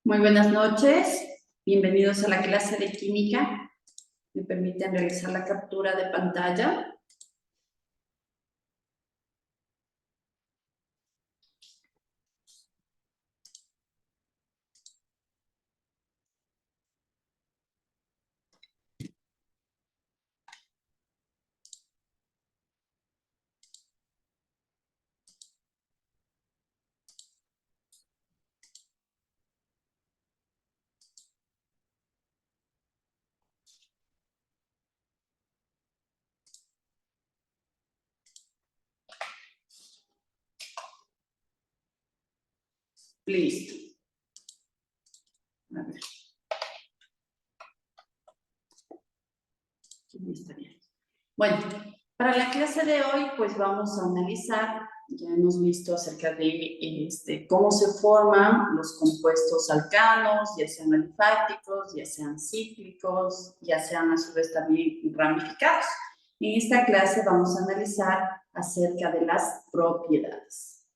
Muy buenas noches, bienvenidos a la clase de química. ¿Me permiten realizar la captura de pantalla? Listo. A ver. Listo, bien. Bueno, para la clase de hoy, pues vamos a analizar, ya hemos visto acerca de cómo se forman los compuestos alcanos, ya sean alifáticos, ya sean cíclicos, ya sean a su vez también ramificados. En esta clase vamos a analizar acerca de las propiedades.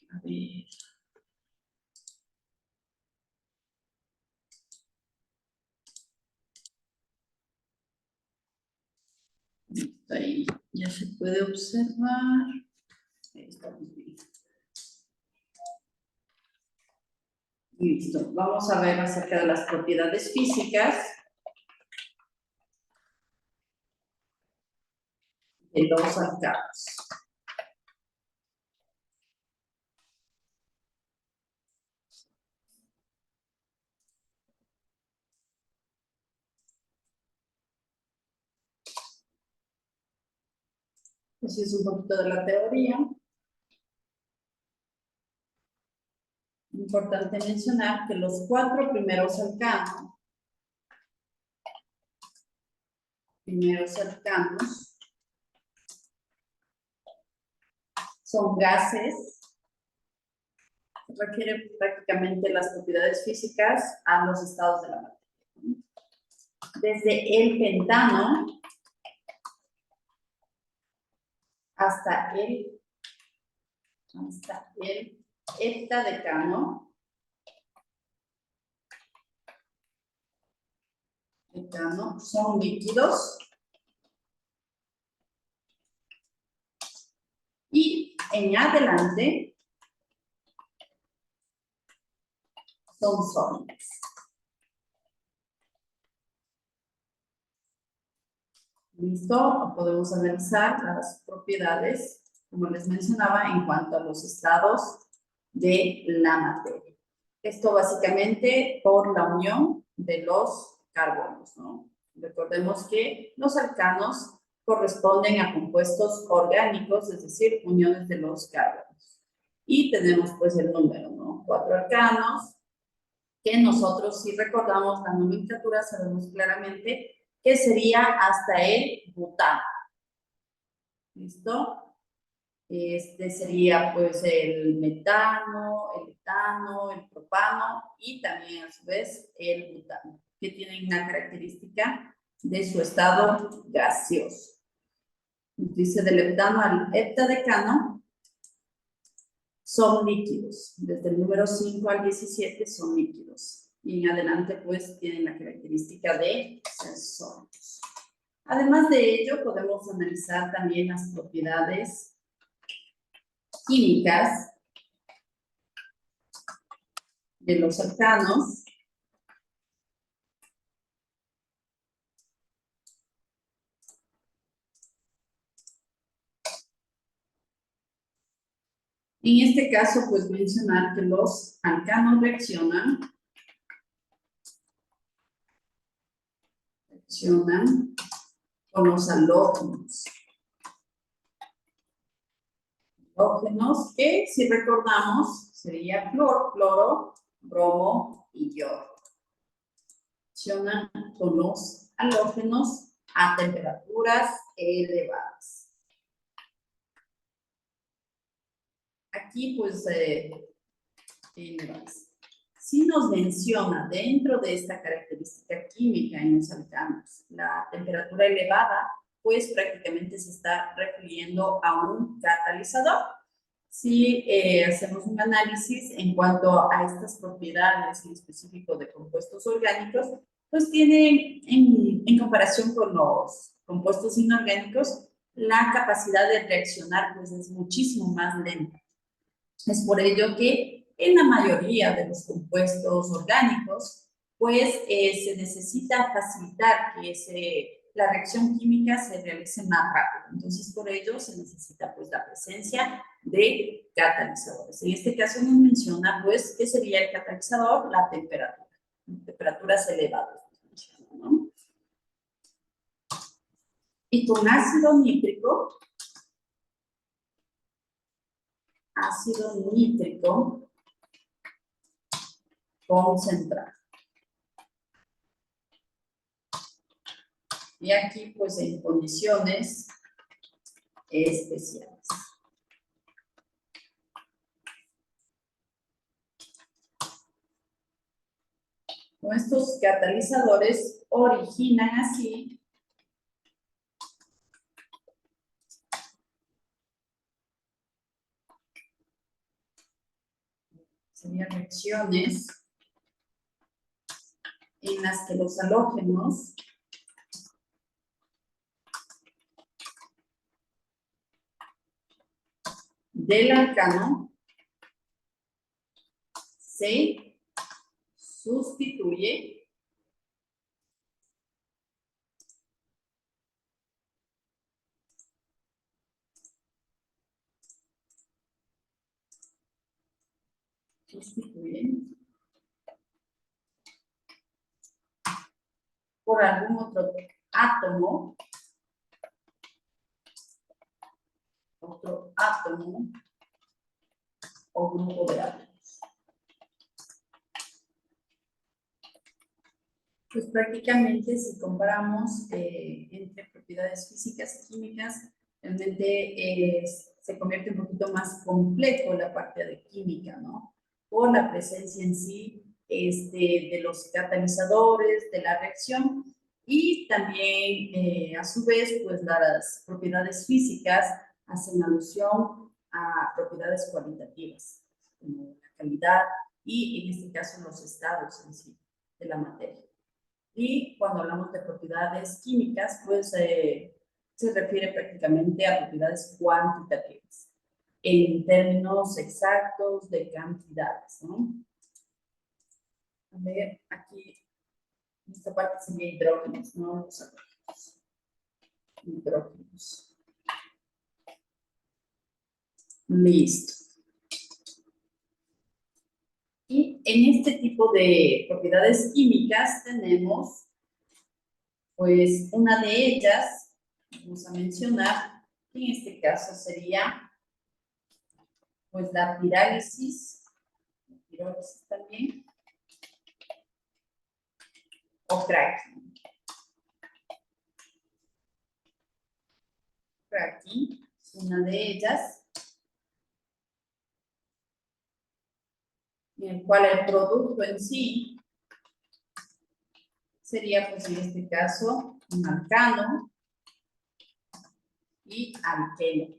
A ver. Ahí ya se puede observar. Ahí estamos bien. Listo. Vamos a ver acerca de las propiedades físicas de los alcanos. Así es un poquito de la teoría. Importante mencionar que los 4 primeros alcanos son gases. Requiere prácticamente las propiedades físicas a los estados de la materia. Desde el pentano hasta el heptadecano, son líquidos y en adelante son sólidos. ¿Listo? Podemos analizar las propiedades, como les mencionaba, en cuanto a los estados de la materia. Esto básicamente por la unión de los carbonos, ¿no? Recordemos que los alcanos corresponden a compuestos orgánicos, es decir, uniones de los carbonos. Y tenemos pues el número, ¿no? 4 alcanos, que nosotros si recordamos la nomenclatura sabemos claramente que sería hasta el butano. ¿Listo? Este sería pues el metano, el etano, el propano y también a su vez el butano, que tienen una característica de su estado gaseoso. Dice del heptano al heptadecano son líquidos. Desde el número 5 al 17 son líquidos. Y en adelante pues tienen la característica de ser sólidos. Además de ello, podemos analizar también las propiedades químicas de los alcanos. En este caso, pues mencionar que los alcanos reaccionan con los halógenos. Halógenos que, si recordamos, sería flúor, cloro, bromo y yodo. Reaccionan con los halógenos a temperaturas elevadas. Aquí, pues, si nos menciona dentro de esta característica química en los alcanos la temperatura elevada, pues prácticamente se está refiriendo a un catalizador. si hacemos un análisis en cuanto a estas propiedades en específico de compuestos orgánicos, pues tienen en comparación con los compuestos inorgánicos, la capacidad de reaccionar pues es muchísimo más lenta. Es por ello que en la mayoría de los compuestos orgánicos, pues se necesita facilitar que la reacción química se realice más rápido. Entonces, por ello se necesita pues la presencia de catalizadores. En este caso nos menciona pues ¿qué sería el catalizador? La temperatura. Temperaturas elevadas. ¿No? Y con ácido nítrico concentrado. Y aquí, pues, en condiciones especiales. Con estos catalizadores originan así serían reacciones en las que los halógenos del alcano se sustituye por algún otro átomo o grupo de átomos. Pues prácticamente si comparamos entre propiedades físicas y químicas, realmente se convierte un poquito más complejo la parte de química, ¿no? Por la presencia en sí de los catalizadores, de la reacción y también a su vez pues las propiedades físicas hacen alusión a propiedades cualitativas, como la calidad y en este caso los estados en sí de la materia. Y cuando hablamos de propiedades químicas, pues se refiere prácticamente a propiedades cuantitativas, en términos exactos de cantidades, ¿no? A ver, aquí, en esta parte sería hidrógenos, ¿no? Los hidrógenos. Listo. Y en este tipo de propiedades químicas tenemos, pues, una de ellas, vamos a mencionar, en este caso sería, pues, la pirólisis también, o cracking. Cracking es una de ellas, en el cual el producto en sí sería, pues en este caso, un alcano y alqueno.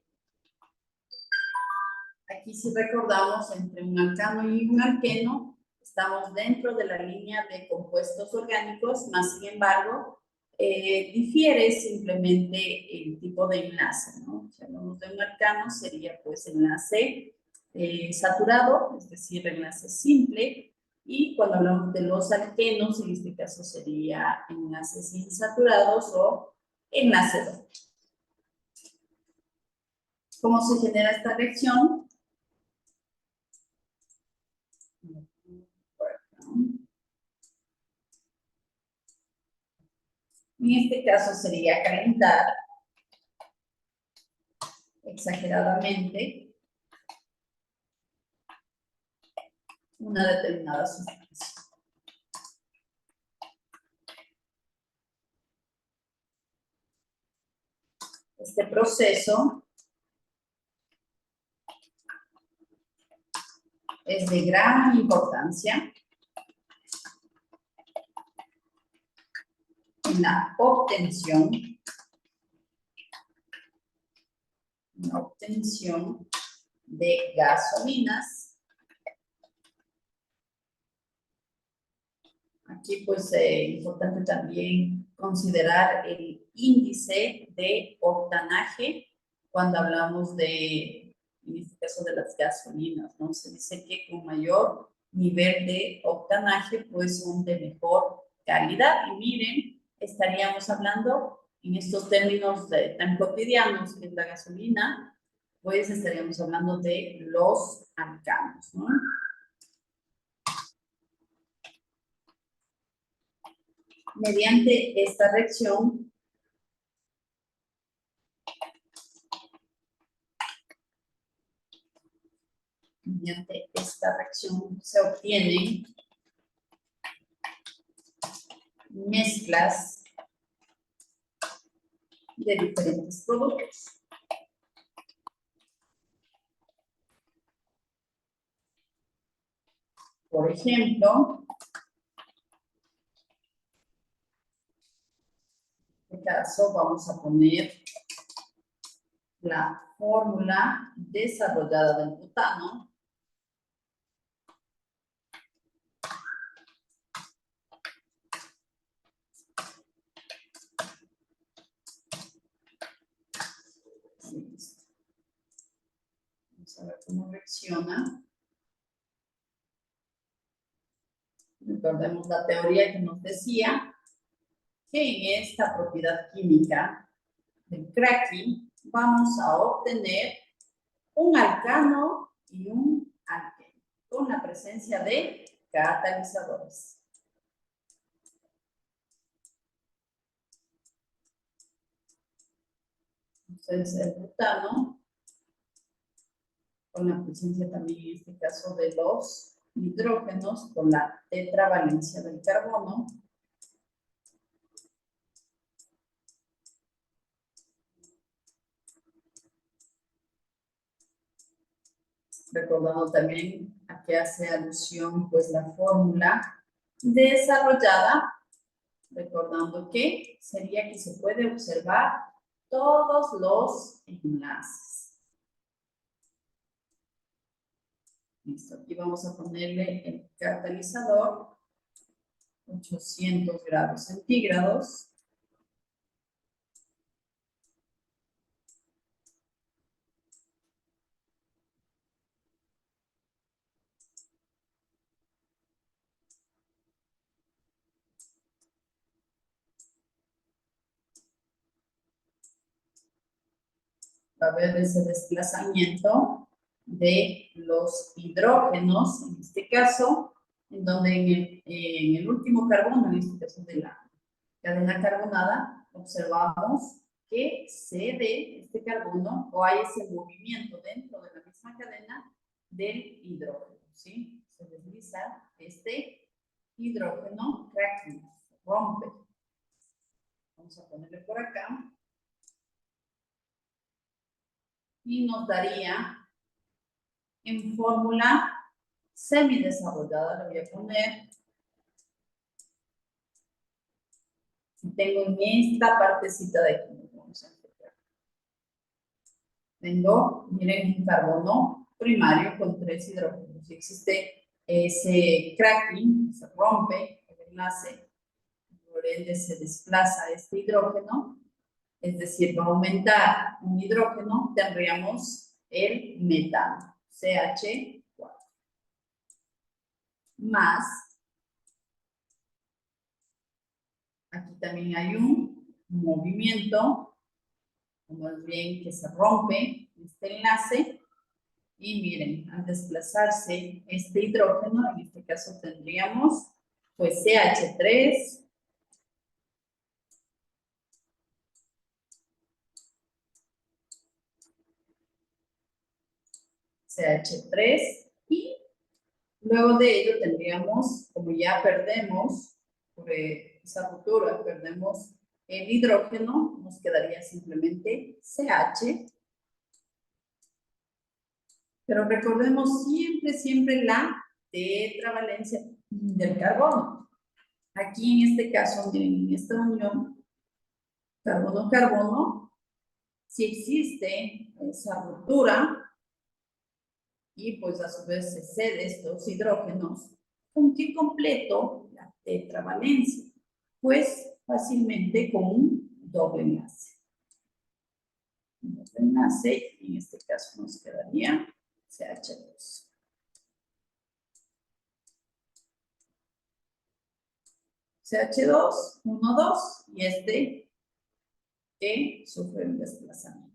Aquí si recordamos, entre un alcano y un alqueno, estamos dentro de la línea de compuestos orgánicos, más sin embargo, difiere simplemente el tipo de enlace, ¿no? Si hablamos de un alcano, sería pues enlace saturado, es decir, enlace simple, y cuando hablamos de los alquenos, en este caso sería enlaces insaturados o enlace doble. ¿Cómo se genera esta reacción? En este caso sería calentar exageradamente una determinada sustancia. Este proceso es de gran importancia en la obtención de gasolinas. Aquí pues importante también considerar el índice de octanaje cuando hablamos de, en este caso de las gasolinas, ¿no? Se dice que con mayor nivel de octanaje pues son de mejor calidad. Y miren, estaríamos hablando en estos términos tan cotidianos que es la gasolina, pues estaríamos hablando de los alcanos, ¿no? Mediante esta reacción, se obtienen mezclas de diferentes productos. Por ejemplo, en este caso vamos a poner la fórmula desarrollada del butano. Vamos a ver cómo reacciona. Recordemos la teoría que nos decía que en esta propiedad química del cracking vamos a obtener un alcano y un alqueno con la presencia de catalizadores. Entonces el butano, con la presencia también en este caso de los hidrógenos, con la tetravalencia del carbono, recordando también a qué hace alusión pues la fórmula desarrollada, recordando que sería que se puede observar todos los enlaces. Listo, aquí vamos a ponerle el catalizador, 800 grados centígrados. Va a haber ese desplazamiento de los hidrógenos, en este caso, en donde en el último carbono, en este caso de la cadena carbonada, observamos que cede este carbono o hay ese movimiento dentro de la misma cadena del hidrógeno, ¿sí? Se desliza este hidrógeno, cracking, rompe. Vamos a ponerle por acá. Y nos daría en fórmula semidesarrollada, le voy a poner. Tengo en esta partecita de aquí, vamos a enfocar. Tengo, miren, un carbono primario con 3 hidrógenos. Si existe ese cracking, se rompe el enlace, por ende se desplaza este hidrógeno, es decir, va a aumentar un hidrógeno, tendríamos el metano, CH4. Más, aquí también hay un movimiento, más bien que se rompe este enlace, y miren, al desplazarse este hidrógeno, en este caso tendríamos pues CH3, CH3, y luego de ello tendríamos, como ya perdemos, por esa ruptura, perdemos el hidrógeno, nos quedaría simplemente CH. Pero recordemos siempre la tetravalencia del carbono. Aquí en este caso, miren, en esta unión, carbono-carbono, si existe esa ruptura, y pues a su vez se cede estos hidrógenos, ¿con qué completo la tetravalencia? Pues fácilmente con un doble enlace. Un doble enlace, y en este caso nos quedaría CH2. CH2, 1, 2, y este que sufre un desplazamiento.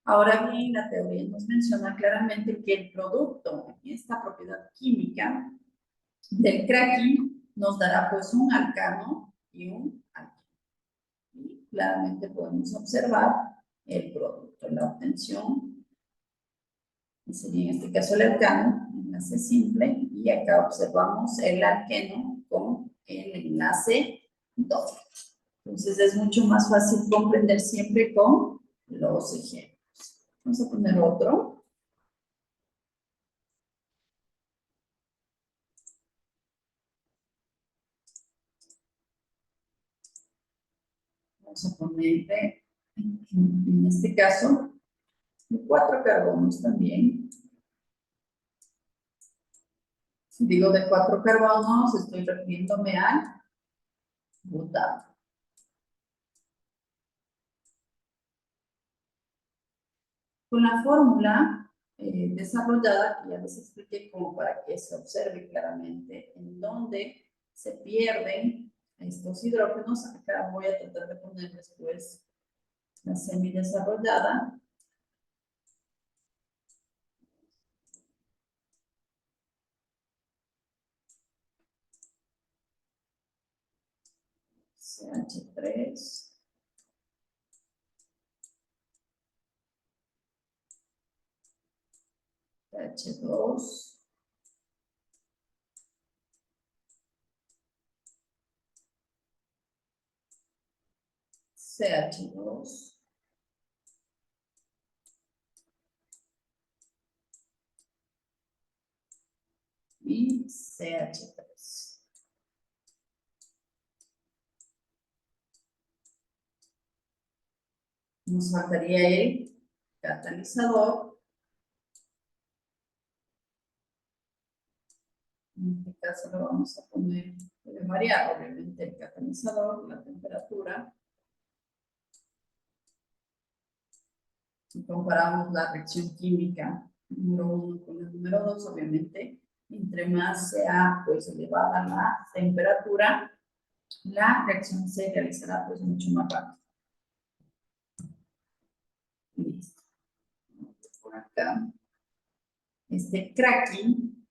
Ahora bien, la teoría nos menciona claramente que el producto, esta propiedad química del cracking, nos dará pues un alcano y un alqueno. Y claramente podemos observar el producto, la obtención, que sería en este caso el alcano, enlace simple, y acá observamos el alqueno con el enlace doble. Entonces es mucho más fácil comprender siempre con los ejemplos. Vamos a poner otro. Vamos a ponerle, en este caso, 4 carbonos también. Si digo de 4 carbonos, estoy refiriéndome al butano. Con la fórmula desarrollada, que ya les expliqué como para que se observe claramente en dónde se pierden estos hidrógenos, acá voy a tratar de poner después la semidesarrollada. CH3. CH2. CH2. Y CH3. Nos faltaría el catalizador. En este caso lo vamos a poner, debe variar obviamente el catalizador, la temperatura. Si comparamos la reacción química número 1 con el número 2, obviamente, entre más sea pues elevada la temperatura, la reacción se realizará pues mucho más rápido. Listo. Por acá. Este cracking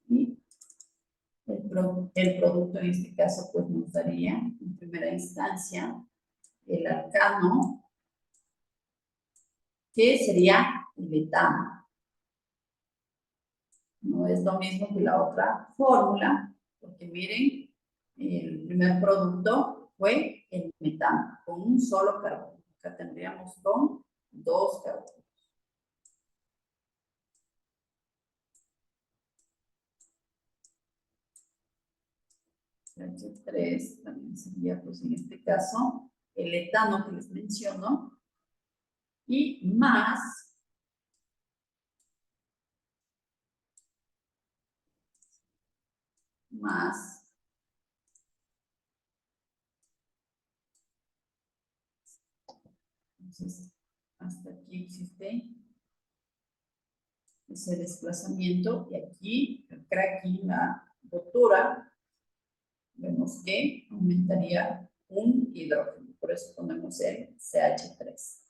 y el producto en este caso pues nos daría en primera instancia el alcano, que sería el etano. No es lo mismo que la otra fórmula, porque miren, el primer producto fue el metano, con un solo carbono. Acá tendríamos con 2 carbonos. H3 también sería, pues en este caso, el etano que les menciono, y más entonces hasta aquí existe ese desplazamiento, y aquí el cracking, la rotura, vemos que aumentaría un hidrógeno, por eso ponemos el CH3.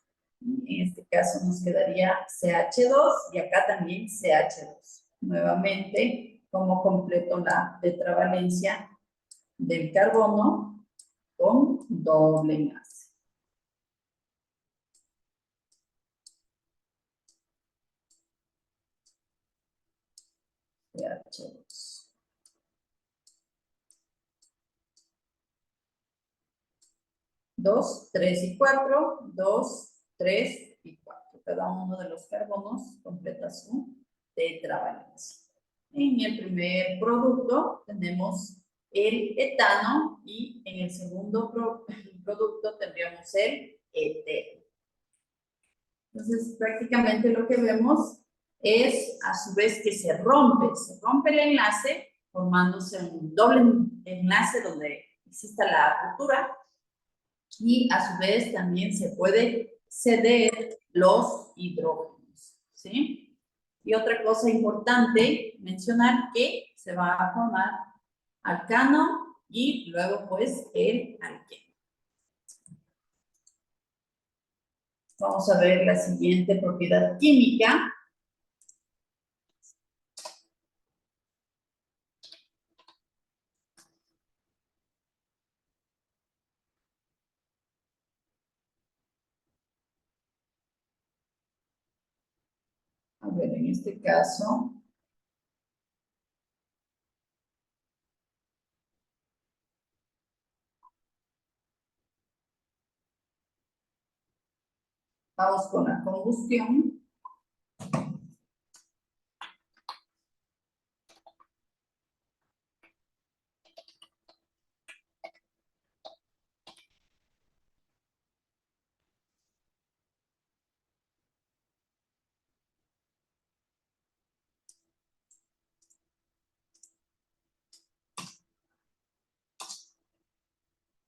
En este caso nos quedaría CH2 y acá también CH2. Nuevamente, como completo la tetravalencia del carbono con doble enlace. CH2. 2, 3 y 4, 2, 3 y 4. Cada uno de los carbonos completa su tetravalencia. En el primer producto tenemos el etano y en el segundo producto tendríamos el etero. Entonces, prácticamente lo que vemos es, a su vez, que se rompe el enlace, formándose un doble enlace donde exista la ruptura, y a su vez también se puede ceder los hidrógenos, ¿sí? Y otra cosa importante mencionar que se va a formar alcano y luego pues el alqueno. Vamos a ver la siguiente propiedad química. A ver, en este caso, vamos con la combustión.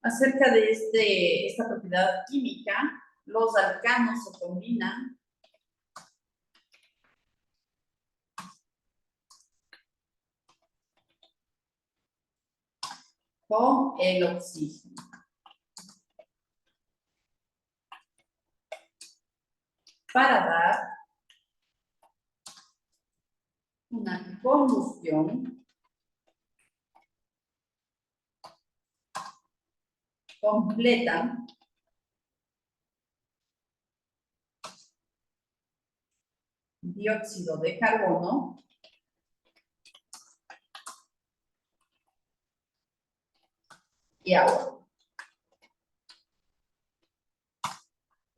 Acerca de esta propiedad química, los alcanos se combinan con el oxígeno para dar una combustión completa dióxido de carbono y agua.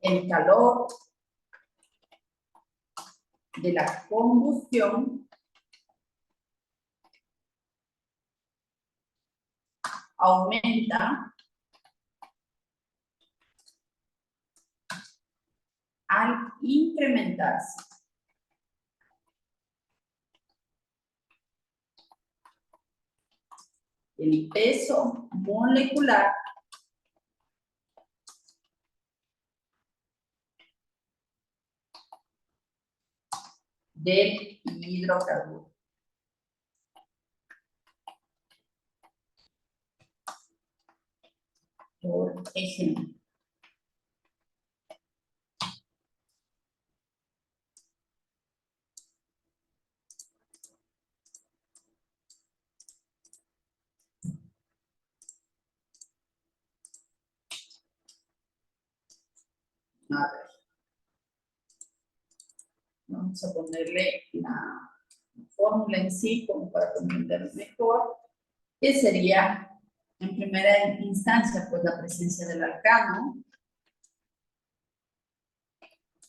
El calor de la combustión aumenta al incrementarse el peso molecular del hidrocarburo. Por ejemplo, a ver, vamos a ponerle la fórmula en sí como para comprender mejor, que sería en primera instancia pues la presencia del alcano,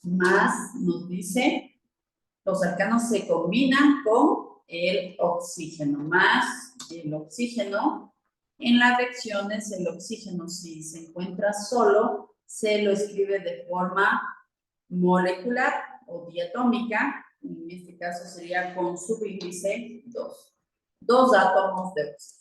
más nos dice los alcanos se combinan con el oxígeno, más el oxígeno. En las reacciones, el oxígeno, si se encuentra solo, se lo escribe de forma molecular o diatómica. En este caso sería con subíndice 2. Dos átomos de oxígeno.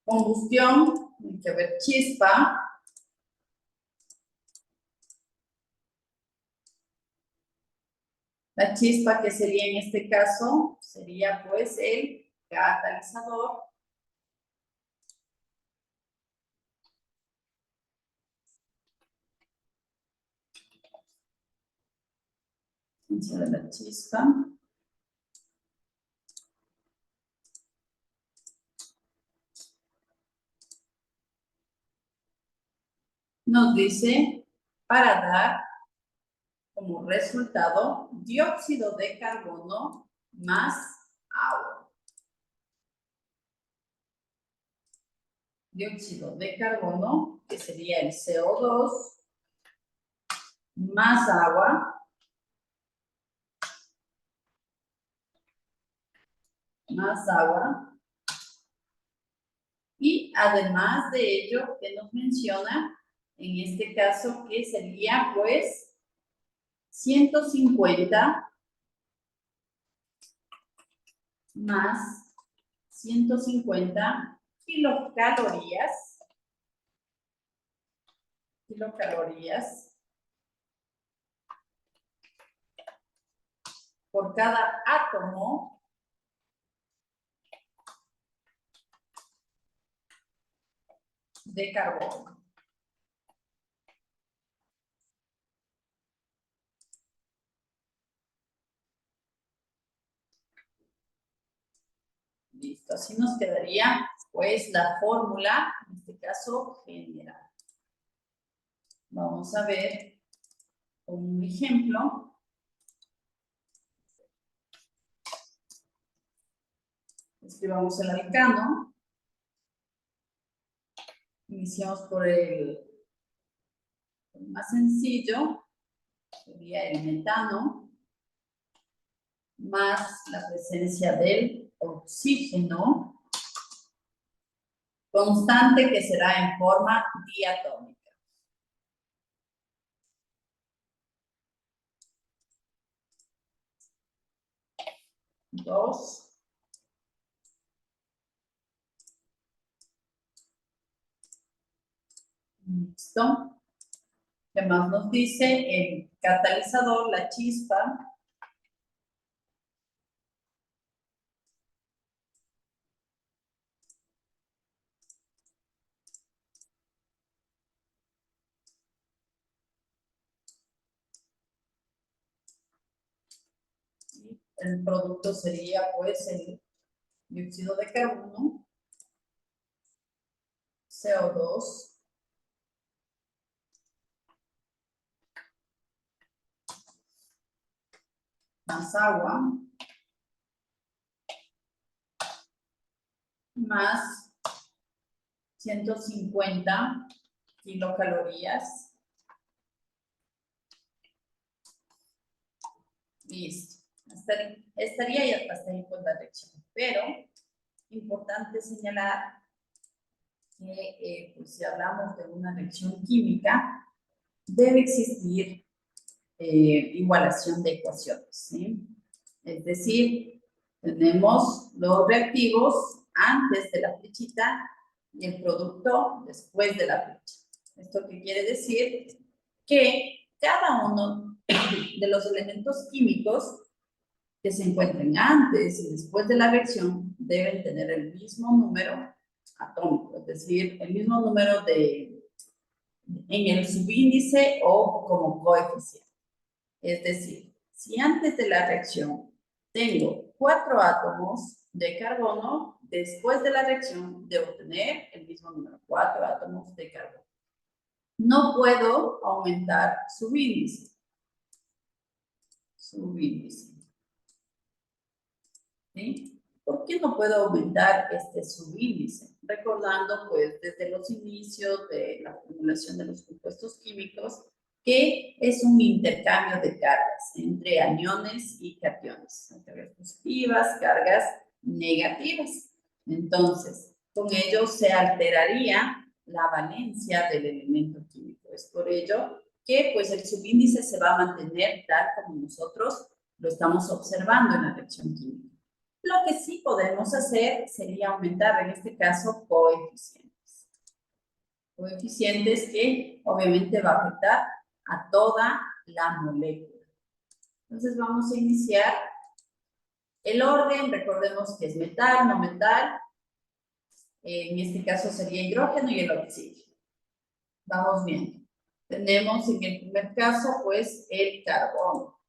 Combustión, hay que ver chispa. La chispa que sería en este caso, sería pues el catalizador. De la chispa. Nos dice para dar como resultado dióxido de carbono más agua. Dióxido de carbono, que sería el CO2, más agua, y además de ello, que nos menciona, en este caso, que sería pues 150 más 150 kilocalorías por cada átomo de carbono. Listo, así nos quedaría pues la fórmula, en este caso general. Vamos a ver un ejemplo. Escribamos el alcano. Iniciamos por el más sencillo, sería el metano, más la presencia del oxígeno constante, que será en forma diatómica. Dos. Listo. ¿Qué más nos dice? El catalizador, la chispa. El producto sería pues el dióxido de carbono, CO2, más agua, más 150 kilocalorías. Listo. Estaría ya hasta ahí con la reacción. Pero importante señalar que pues, si hablamos de una reacción química, debe existir igualación de ecuaciones, ¿sí? Es decir, tenemos los reactivos antes de la flechita y el producto después de la flecha. ¿Esto qué quiere decir? Que cada uno de los elementos químicos que se encuentren antes y después de la reacción deben tener el mismo número atómico, es decir, el mismo número en el subíndice o como coeficiente. Es decir, si antes de la reacción tengo 4 átomos de carbono, después de la reacción debo tener el mismo número, 4 átomos de carbono. No puedo aumentar subíndice. ¿Sí? ¿Por qué no puedo aumentar este subíndice? Recordando, pues, desde los inicios de la formulación de los compuestos químicos, que es un intercambio de cargas entre aniones y cationes, cargas positivas, cargas negativas. Entonces, con ello se alteraría la valencia del elemento químico. Es por ello que, pues, el subíndice se va a mantener tal como nosotros lo estamos observando en la reacción química. Lo que sí podemos hacer sería aumentar, en este caso, coeficientes. Coeficientes que obviamente va a afectar a toda la molécula. Entonces vamos a iniciar el orden. Recordemos que es metal, no metal. En este caso sería hidrógeno y el oxígeno. Vamos viendo. Tenemos en el primer caso, pues, el carbono.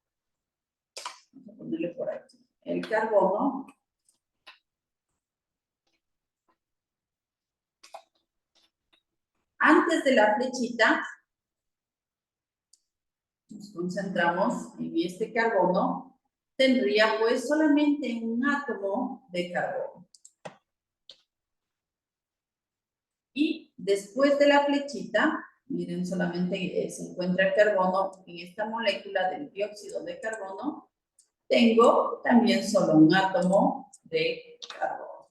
Vamos a ponerle por aquí. El carbono. Antes de la flechita, nos concentramos en este carbono, tendría pues solamente un átomo de carbono. Y después de la flechita, miren, solamente se encuentra el carbono en esta molécula del dióxido de carbono. Tengo también solo un átomo de carbono.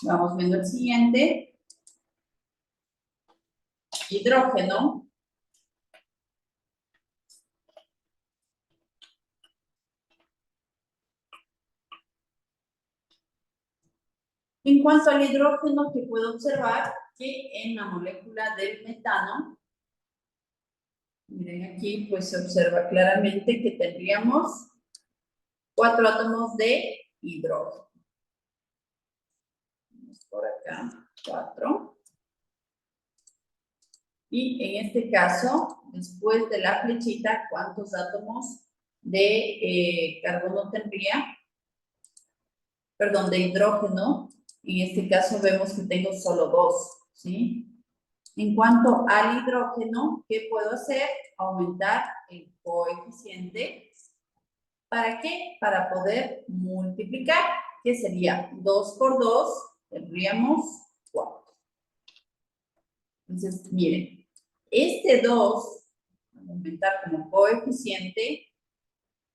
Vamos viendo el siguiente. Hidrógeno. En cuanto al hidrógeno, que puedo observar que en la molécula del metano, miren aquí, pues se observa claramente que tendríamos 4 átomos de hidrógeno. Vamos por acá, 4. Y en este caso, después de la flechita, ¿cuántos átomos de carbono tendría? Perdón, de hidrógeno. En este caso vemos que tengo solo 2, ¿sí? En cuanto al hidrógeno, ¿qué puedo hacer? Aumentar el coeficiente. ¿Para qué? Para poder multiplicar, que sería 2 por 2, tendríamos 4. Entonces, miren, este 2, aumentar como coeficiente,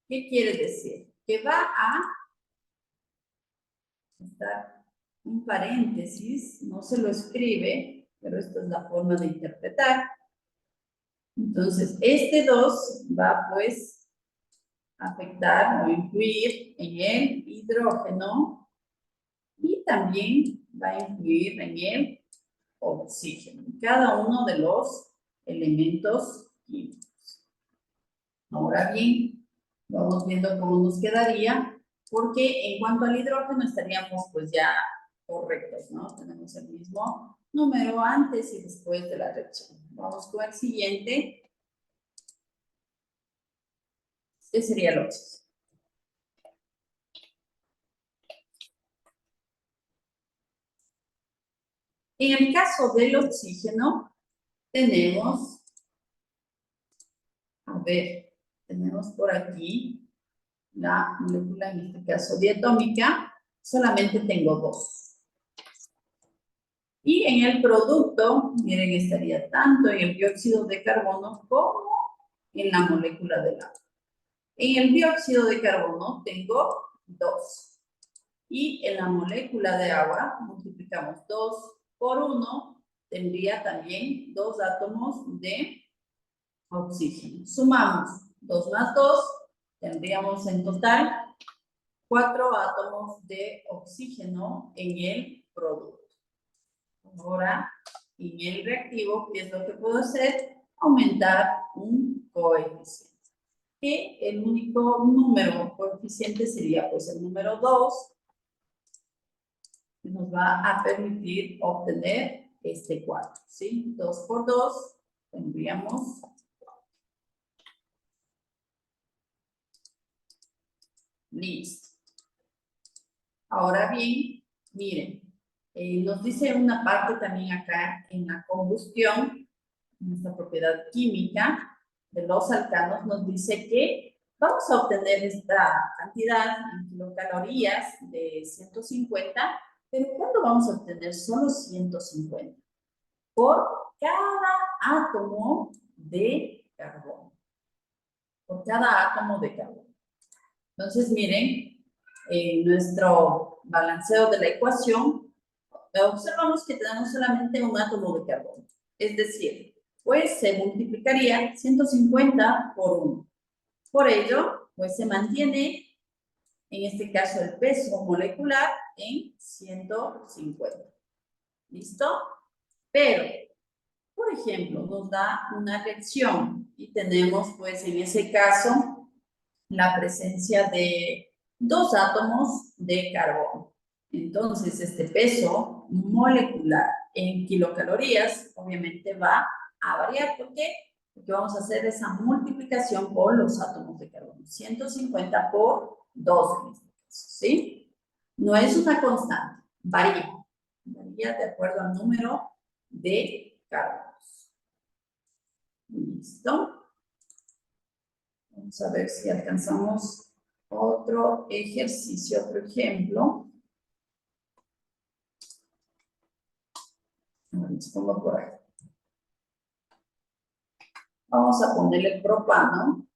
¿qué quiere decir? Que va a estar un paréntesis, no se lo escribe, pero esta es la forma de interpretar. Entonces, este 2 va pues a afectar o influir en el hidrógeno y también va a influir en el oxígeno, cada uno de los elementos químicos. Ahora bien, vamos viendo cómo nos quedaría, porque en cuanto al hidrógeno estaríamos pues ya correctos, ¿no? Tenemos el mismo número antes y después de la reacción. Vamos con el siguiente. ¿Qué sería el oxígeno? En el caso del oxígeno, tenemos, a ver, tenemos por aquí la molécula, en este caso diatómica, solamente tengo 2. Y en el producto, miren, estaría tanto en el dióxido de carbono como en la molécula del agua. En el dióxido de carbono tengo 2. Y en la molécula de agua multiplicamos 2 por 1, tendría también 2 átomos de oxígeno. Sumamos 2 más 2, tendríamos en total 4 átomos de oxígeno en el producto. Ahora, en el reactivo, ¿qué es lo que puedo hacer? Aumentar un coeficiente. Que el único número coeficiente sería pues el número 2, que nos va a permitir obtener este 4, ¿sí? 2 por 2 tendríamos 4. Listo. Ahora bien, miren, nos dice una parte también acá en la combustión, en esta propiedad química de los alcanos, nos dice que vamos a obtener esta cantidad en kilocalorías de 150, pero ¿cuándo vamos a obtener solo 150? Por cada átomo de carbono. Por cada átomo de carbono. Entonces, miren, en nuestro balanceo de la ecuación, observamos que tenemos solamente un átomo de carbono. Es decir, pues se multiplicaría 150 por 1. Por ello, pues se mantiene, en este caso, el peso molecular en 150. ¿Listo? Pero, por ejemplo, nos da una reacción y tenemos, pues, en ese caso, la presencia de 2 átomos de carbono. Entonces, este peso molecular en kilocalorías obviamente va a variar. ¿Por qué? Porque vamos a hacer esa multiplicación por los átomos de carbono. 150 por 2 en este caso, ¿sí? No es una constante, varía. Varía de acuerdo al número de carbonos. ¿Listo? Vamos a ver si alcanzamos otro ejercicio, otro ejemplo. Les pongo por ahí. Vamos a ponerle propano.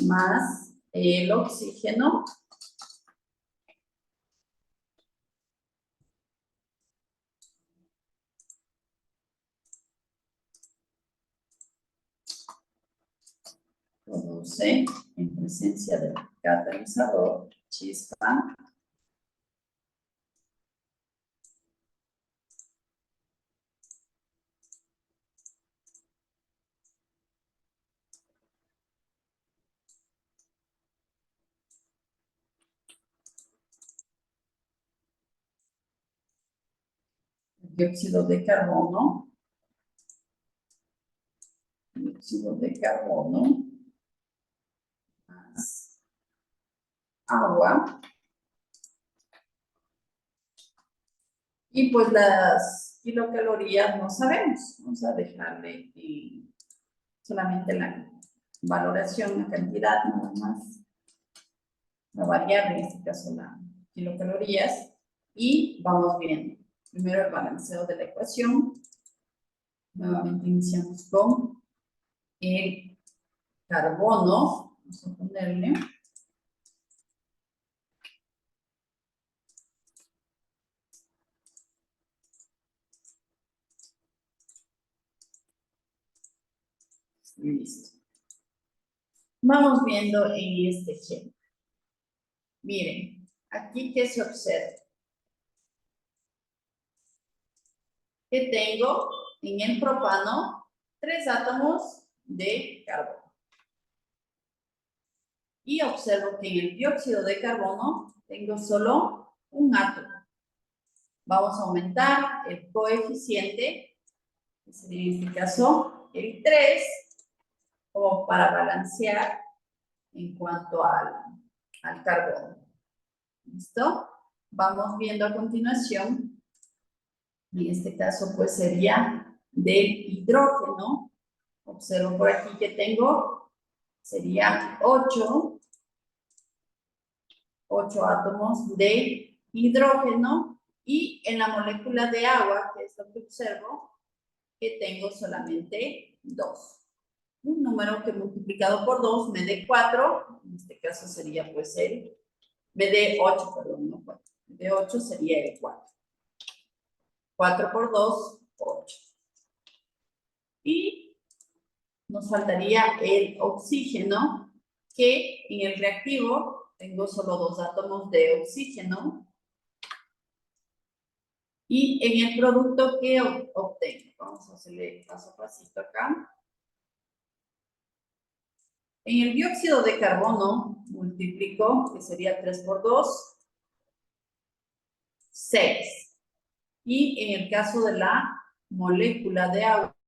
Más el oxígeno. Produce en presencia del catalizador chispa. Dióxido de carbono. Dióxido de carbono. Más agua. Y pues las kilocalorías no sabemos. Vamos a dejarle solamente la valoración, la cantidad, nada más. La variable, en este caso la kilocalorías. Y vamos viendo. Primero el balanceo de la ecuación. Nuevamente iniciamos con el carbono. Vamos a ponerle. Listo. Vamos viendo en este ejemplo. Miren, aquí que se observa. Que tengo en el propano 3 átomos de carbono. Y observo que en el dióxido de carbono tengo solo un átomo. Vamos a aumentar el coeficiente, que sería en este caso el 3, como para balancear en cuanto al carbono. ¿Listo? Vamos viendo a continuación. En este caso, pues sería del hidrógeno. Observo por aquí que tengo, serían 8 átomos de hidrógeno, y en la molécula de agua, que es lo que observo, que tengo solamente 2. Un número que multiplicado por 2 me dé 4, en este caso sería pues me dé 8, perdón, no 4. Me dé 8 sería el 4. 4 por 2, 8. Y nos faltaría el oxígeno, que en el reactivo tengo solo 2 átomos de oxígeno. Y en el producto que obtengo, vamos a hacerle paso a pasito acá. En el dióxido de carbono multiplico, que sería 3 por 2, 6. Y en el caso de la molécula de agua,